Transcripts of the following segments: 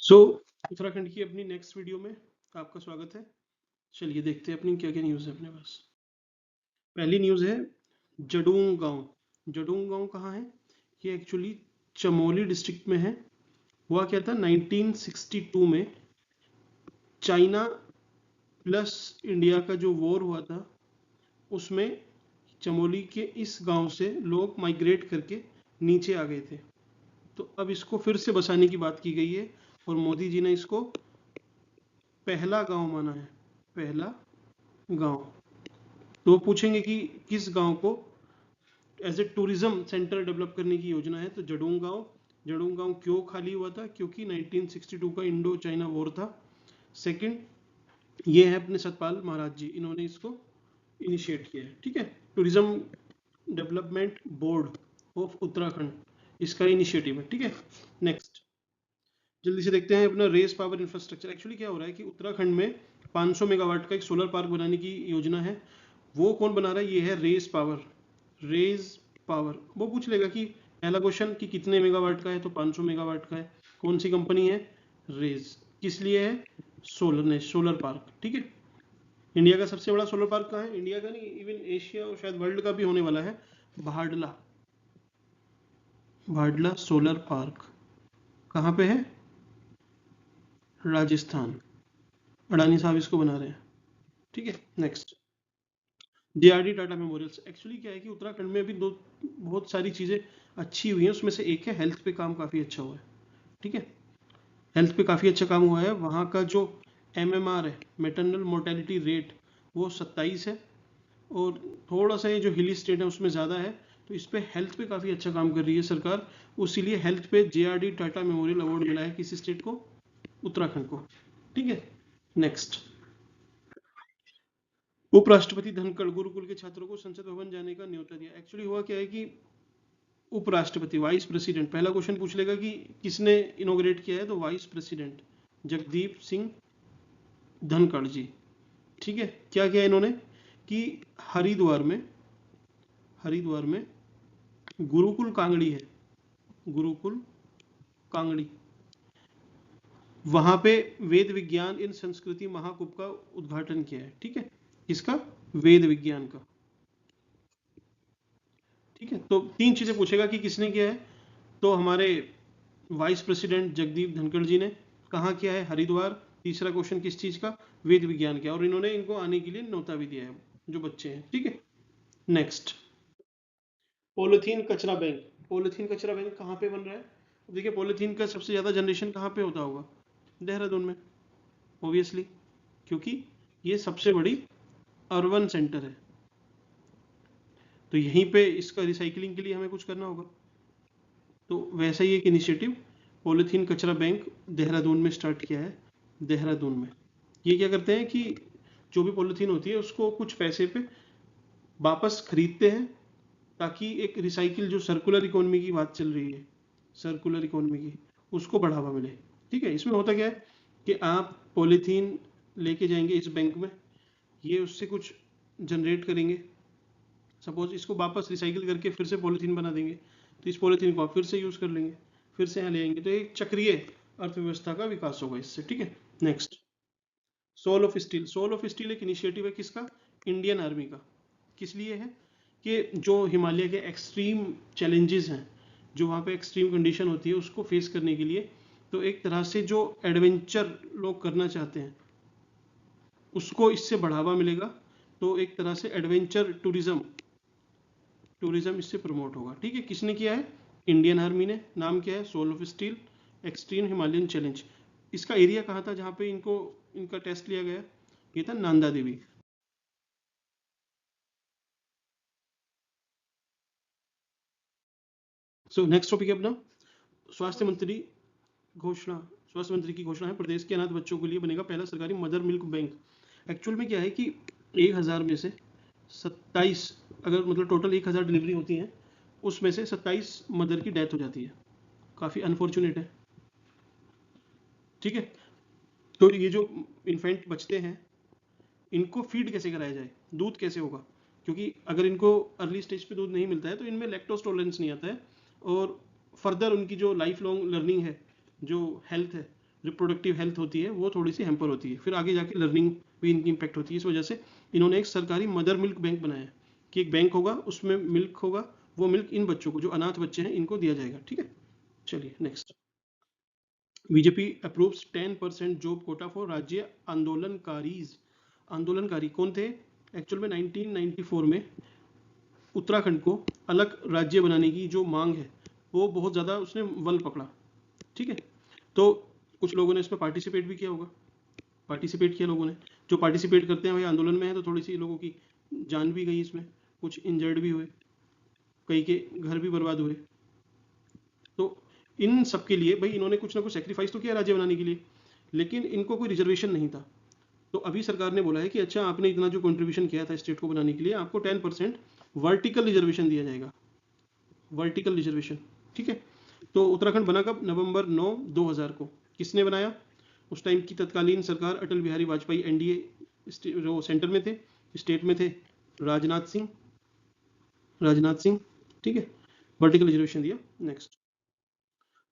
सो उत्तराखंड की अपनी next video में आपका स्वागत है। चलिए देखते हैं अपनी क्या क्या न्यूज़ है अपने पास। पहली न्यूज़ है जडोंग गांव। जडोंग गांव कहाँ है? ये एक्चुअली चमोली डिस्ट्रिक्ट में है। हुआ क्या था 1962 में चाइना प्लस इंडिया का जो वॉर हुआ था उसमें चमोली के इस गांव से लोग माइग्रेट करके नीचे आ गए थे। तो अब इसको फिर से बसाने की बात की गई है और मोदी जी ने इसको पहला गांव माना है। पहला गांव। तो वो पूछेंगे कि किस गांव को as a tourism centre develop करने की योजना है। तो जडोंग गांव क्यों खाली हुआ था? क्योंकि 1962 का इंडो चाइना वॉर था। सेकंड ये है अपने सतपाल महाराज जी, इन्होंने इसको इनिशिएट किया है। ठीक है, tourism development board of Uttarakhand इसका इनिशिएटिव है। ठीक है, नेक्स्ट जल्दी से देखते हैं अपना रेस पावर इंफ्रास्ट्रक्चर। एक्चुअली क्या हो रहा है कि उत्तराखंड में 500 मेगावाट का एक सोलर पार्क बनाने की योजना है। वो कौन बना रहा है? ये है रेस पावर। Raise power. वो पूछ लेगा कि पहला क्वेश्चन कि कितने मेगावाट का है, तो 500 मेगावाट का है। कौन सी कंपनी है? रेज। किस लिए है? Solar park. ठीक है, इंडिया का सबसे बड़ा सोलर पार्क कहाँ है? इंडिया का नहीं, इवन एशिया और शायद वर्ल्ड का भी होने वाला है। भाडला। भाडला सोलर पार्क कहाँ पे है? राजस्थान। अडानी साहब इसको बना रहे हैं। ठीक है, next JRD Tata memorials. Actually क्या है कि उत्तराखंड में अभी दो बहुत सारी चीज़ें अच्छी हुई हैं। उसमें से एक है हेल्थ पे काम काफ़ी अच्छा हुआ है। ठीक है, हेल्थ पे काफ़ी अच्छा काम हुआ है। वहाँ का जो MMR है, मैटरनल मोर्टेलिटी रेट, वो 27 है। और थोड़ा सा ये जो हिली स्टेट है उसमें ज़्यादा है। तो इस पे हेल्थ पे काफ़ी अच्छा काम कर रही है सरकार। इसीलिए हेल्थ पे जेआरडी टाटा मेमोरियल अवार्ड मिला है किसी स्टेट को? उत्तराखंड को। ठीक है, नेक्स्ट उपराष्ट्रपति धनखड़ गुरुकुल के छात्रों को संसद भवन जाने का न्योता दिया। एक्चुअली हुआ क्या है कि उपराष्ट्रपति, वाइस प्रेसिडेंट, पहला क्वेश्चन पूछ लेगा कि किसने इनोग्रेट किया है, तो वाइस प्रेसिडेंट जगदीप सिंह धनखड़ जी। ठीक है, क्या किया इन्होंने कि हरिद्वार में गुरुकुल कांगड़ी है, गुरुकुल कांगड़ी, वहां पे वेद विज्ञान इन संस्कृति महाकुंभ का उद्घाटन किया है। ठीक है, किसका? वेद विज्ञान का। ठीक है, तो तीन चीजें पूछेगा कि किसने किया है, तो हमारे वाइस प्रेसिडेंट जगदीप धनखड़ जी ने। कहाँ किया है? हरिद्वार। तीसरा क्वेश्चन किस चीज का? वेद विज्ञान का। और इन्होंने इनको आने के लिए न्योता भी दिया है, जो बच्चे हैं। ठीक है, नेक्स्ट पॉलिथीन कचरा बैंक। पॉलिथीन कचरा बैंक कहाँ पे बन रहा है? देखिए, पॉलिथीन का सबसे ज्यादा जनरेशन कहाँ पे होता होगा? देहरादून में, ऑब्वियसली, क्योंकि ये सबसे बड़ी अर्बन सेंटर है। तो यहीं पे इसका रिसाइकलिंग के लिए हमें कुछ करना होगा। तो वैसा ही एक इनिशिएटिव पॉलिथीन कचरा बैंक देहरादून में स्टार्ट किया है। देहरादून में ये क्या करते हैं कि जो भी पॉलिथीन होती है उसको कुछ पैसे पे वापस खरीदते हैं, ताकि एक रिसाइकिल, जो सर्कुलर इकोनॉमी की बात चल रही है, सर्कुलर इकोनॉमी की, उसको बढ़ावा मिले। ठीक है, इसमें होता क्या है कि आप पॉलीथीन लेके जाएंगे इस बैंक में, ये उससे कुछ जनरेट करेंगे, सपोज इसको वापस रिसाइकिल करके फिर से पॉलीथीन बना देंगे, तो इस पॉलीथीन को आप फिर से यूज़ कर लेंगे, फिर से यहाँ ले आएंगे, तो एक चक्रीय अर्थव्यवस्था का विकास होगा इससे। ठीक है, next Soul of Steel. Soul of Steel एक इनिशिएटिव है किसका? इंडियन आर्मी का। किस लिए है? कि जो हिमालय के एक्सट्रीम चैलेंजेस हैं, जो वहाँ पे एक्सट्रीम कंडीशन होती है, उसको फेस करने के लिए, तो एक तरह से जो एडवेंचर लोग करना चाहते हैं उसको इससे बढ़ावा मिलेगा। तो एक तरह से एडवेंचर टूरिज्म इससे प्रमोट होगा। ठीक है, किसने किया है? इंडियन आर्मी ने। नाम क्या है? Soul of Steel Extreme Himalayan Challenge. इसका एरिया कहाँ था जहाँ पे इनका टेस्ट लिया गया? ये था Nanda Devi. So next topic है अपना स्वास्थ्य मंत्री घोषणा। स्वास्थ्य मंत्री की घोषणा है, प्रदेश के अनाथ बच्चों के लिए बनेगा पहला सरकारी मदर मिल्क बैंक। एक्चुअल में क्या है कि 1000 में से 27, अगर मतलब टोटल 1000 डिलीवरी होती हैं, उसमें से 27 मदर की डेथ हो जाती है। काफ़ी अनफॉर्चुनेट है। ठीक है, तो ये जो इन्फेंट बचते हैं, इनको फीड कैसे कराया जाए, दूध कैसे होगा? क्योंकि अगर इनको अर्ली स्टेज पे दूध नहीं मिलता है तो इनमें लैक्टोज टॉलरेंस नहीं आता है, और फर्दर उनकी जो लाइफ लॉन्ग लर्निंग है, जो हेल्थ है, रिप्रोडक्टिव हेल्थ होती है वो थोड़ी सी हैम्पर होती है, फिर आगे जाके लर्निंग भी इनकी इम्पैक्ट होती है। इस वजह से इन्होंने एक सरकारी मदर मिल्क बैंक बनाया है कि एक बैंक होगा, उसमें मिल्क होगा, वो मिल्क इन बच्चों को, जो अनाथ बच्चे हैं, इनको दिया जाएगा। ठीक है, चलिए next. BJP approves 10% job Kota for राज्य आंदोलनकारीज। आंदोलनकारी कौन थे? एक्चुअल में 1994 में उत्तराखंड को अलग राज्य बनाने की जो मांग है वो बहुत ज़्यादा उसने बल पकड़ा। ठीक है, तो कुछ लोगों ने इसमें पार्टिसिपेट भी किया होगा, पार्टिसिपेट किया लोगों ने। जो पार्टिसिपेट करते हैं भाई आंदोलन में है, तो थोड़ी सी लोगों की जान भी गई इसमें, कुछ इंजर्ड भी हुए, कई के घर भी बर्बाद हुए। तो इन सब के लिए भाई इन्होंने कुछ ना कुछ सेक्रीफाइस तो किया राज्य बनाने के लिए, लेकिन इनको कोई रिजर्वेशन नहीं था। तो अभी सरकार ने बोला है कि अच्छा, आपने इतना जो कंट्रीब्यूशन किया था स्टेट को बनाने के लिए, आपको 10% वर्टिकल रिजर्वेशन दिया जाएगा, वर्टिकल रिजर्वेशन। ठीक है, तो उत्तराखंड बना कब? नवंबर 9 2000 को। किसने बनाया? उस टाइम की तत्कालीन सरकार अटल बिहारी वाजपेयी, एनडीए जो सेंटर में थे, स्टेट में थे राजनाथ सिंह, राजनाथ सिंह। ठीक है, वर्टिकल रिजर्वेशन दिया। नेक्स्ट,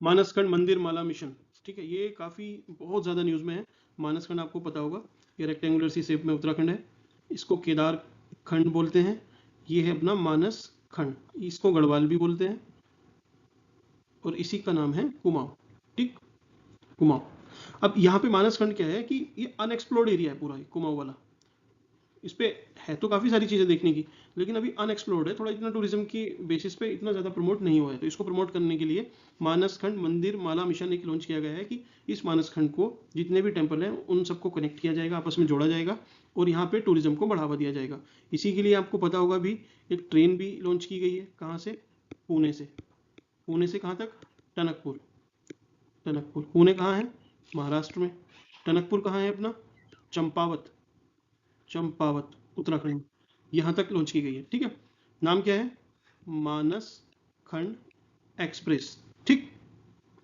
मानसखंड मंदिर माला मिशन। ठीक है, ये काफ़ी बहुत ज़्यादा न्यूज़ में है। मानसखंड आपको पता होगा, ये रेक्टेंगुलर सी शेप में उत्तराखंड है, इसको केदार खंड बोलते हैं। ये है अपना मानस खंड, इसको गढ़वाल भी बोलते हैं, और इसी का नाम है कुमाऊं। ठीक, कुमाऊं। अब यहाँ पे मानस खंड क्या है कि ये अनएक्सप्लोर्ड एरिया है पूरा, कुमाऊं वाला। इस पे है तो काफ़ी सारी चीज़ें देखने की, लेकिन अभी अनएक्सप्लोर्ड है, थोड़ा इतना टूरिज्म की बेसिस पे इतना ज़्यादा प्रमोट नहीं हुआ है। तो इसको प्रमोट करने के लिए मानसखंड मंदिर माला मिशन एक लॉन्च किया गया है कि इस मानसखंड को जितने भी टेम्पल हैं उन सबको कनेक्ट किया जाएगा, आपस में जोड़ा जाएगा, और यहाँ पे टूरिज्म को बढ़ावा दिया जाएगा। इसी के लिए आपको पता होगा भी एक ट्रेन भी लॉन्च की गई है। कहाँ से? पुणे से। पुणे से कहाँ तक? टनकपुर। टनकपुर, पुणे कहाँ है? महाराष्ट्र में। टनकपुर कहाँ है अपना? चंपावत, चंपावत उत्तराखंड, यहाँ तक लॉन्च की गई है। ठीक है, नाम क्या है? मानस खंड एक्सप्रेस। ठीक,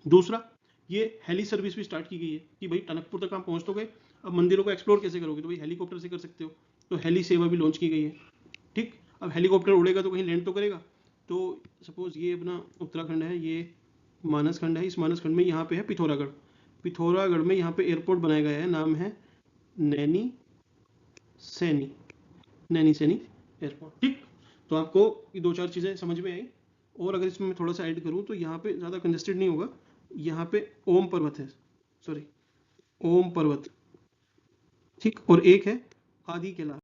दूसरा, ये हेली सर्विस भी स्टार्ट की गई है कि भाई टनकपुर तक आप पहुँच तो गए, अब मंदिरों को एक्सप्लोर कैसे करोगे? तो भाई हेलीकॉप्टर से कर सकते हो, तो हेली सेवा भी लॉन्च की गई है। ठीक, अब हेलीकॉप्टर उड़ेगा तो कहीं लैंड तो करेगा। तो सपोज ये अपना उत्तराखंड है, ये मानस खंड है, इस मानस खंड में यहाँ पे है पिथौरागढ़। पिथौरागढ़ में यहाँ पे एयरपोर्ट बनाया गया है, नाम है नैनी सैनी, नैनी सैनी एयरपोर्ट। ठीक, तो आपको ये दो चार चीज़ें समझ में आई। और अगर इसमें मैं थोड़ा सा ऐड करूँ तो यहाँ पे ज़्यादा कंजेस्टेड नहीं होगा। यहाँ पे ओम पर्वत है, सॉरी, ओम पर्वत। ठीक, और एक है आदि कैलाश।